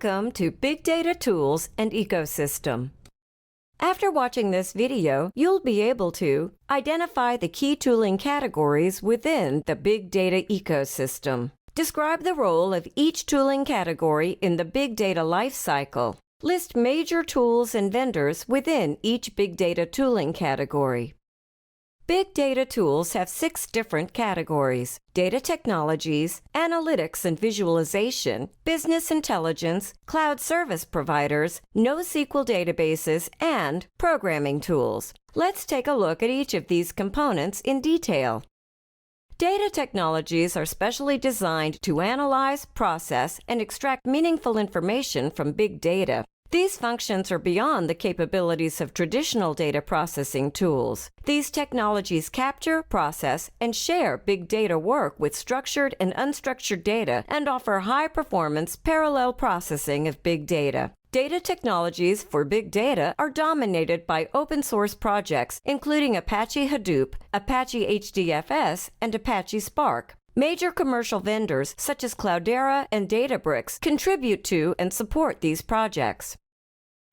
Welcome to Big Data Tools and Ecosystem. After watching this video, you'll be able to identify the key tooling categories within the big data ecosystem, describe the role of each tooling category in the big data lifecycle, list major tools and vendors within each big data tooling category. Big data tools have 6 different categories: data technologies, analytics and visualization, business intelligence, cloud service providers, NoSQL databases, and programming tools. Let's take a look at each of these components in detail. Data technologies are specially designed to analyze, process, and extract meaningful information from big data. These functions are beyond the capabilities of traditional data processing tools. These technologies capture, process, and share big data work with structured and unstructured data and offer high-performance parallel processing of big data. Data technologies for big data are dominated by open-source projects, including Apache Hadoop, Apache HDFS, and Apache Spark. Major commercial vendors such as Cloudera and Databricks contribute to and support these projects.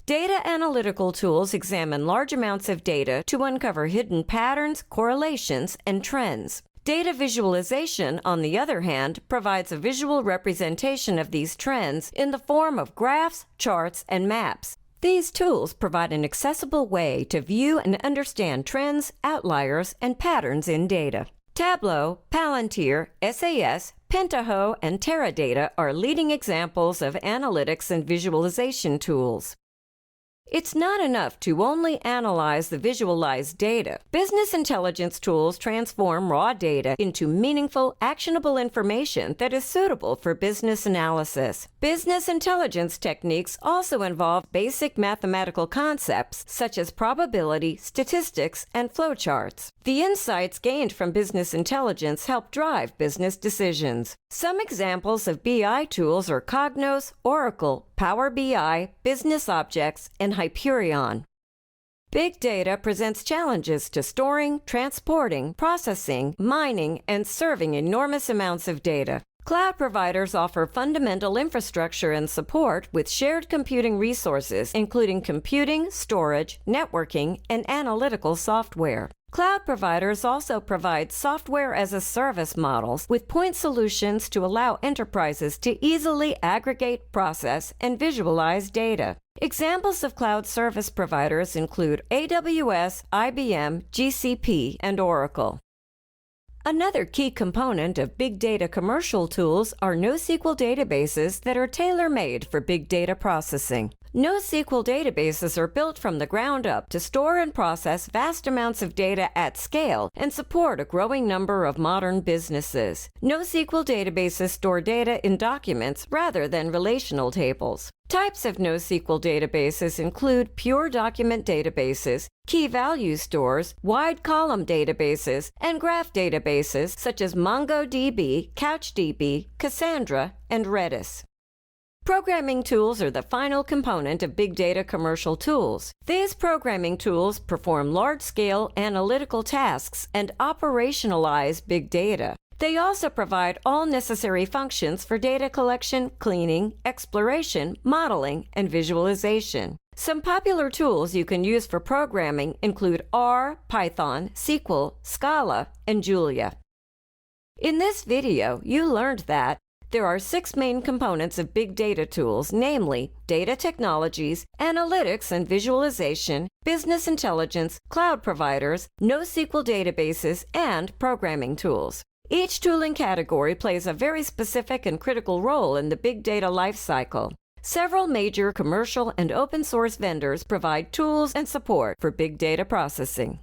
Data analytical tools examine large amounts of data to uncover hidden patterns, correlations, and trends. Data visualization, on the other hand, provides a visual representation of these trends in the form of graphs, charts, and maps. These tools provide an accessible way to view and understand trends, outliers, and patterns in data. Tableau, Palantir, SAS, Pentaho, and Teradata are leading examples of analytics and visualization tools. It's not enough to only analyze the visualized data. Business intelligence tools transform raw data into meaningful, actionable information that is suitable for business analysis. Business intelligence techniques also involve basic mathematical concepts such as probability, statistics, and flowcharts. The insights gained from business intelligence help drive business decisions. Some examples of BI tools are Cognos, Oracle, Power BI, Business Objects, and Hyperion. Big data presents challenges to storing, transporting, processing, mining, and serving enormous amounts of data. Cloud providers offer fundamental infrastructure and support with shared computing resources, including computing, storage, networking, and analytical software. Cloud providers also provide software-as-a-service models with point solutions to allow enterprises to easily aggregate, process, and visualize data. Examples of cloud service providers include AWS, IBM, GCP, and Oracle. Another key component of big data commercial tools are NoSQL databases that are tailor-made for big data processing. NoSQL databases are built from the ground up to store and process vast amounts of data at scale and support a growing number of modern businesses. NoSQL databases store data in documents rather than relational tables. Types of NoSQL databases include pure document databases, key-value stores, wide column databases, and graph databases such as MongoDB, CouchDB, Cassandra, and Redis. Programming tools are the final component of big data commercial tools. These programming tools perform large-scale analytical tasks and operationalize big data. They also provide all necessary functions for data collection, cleaning, exploration, modeling, and visualization. Some popular tools you can use for programming include R, Python, SQL, Scala, and Julia. In this video, you learned that there are 6 main components of big data tools, namely data technologies, analytics and visualization, business intelligence, cloud providers, NoSQL databases, and programming tools. Each tooling category plays a very specific and critical role in the big data lifecycle. Several major commercial and open-source vendors provide tools and support for big data processing.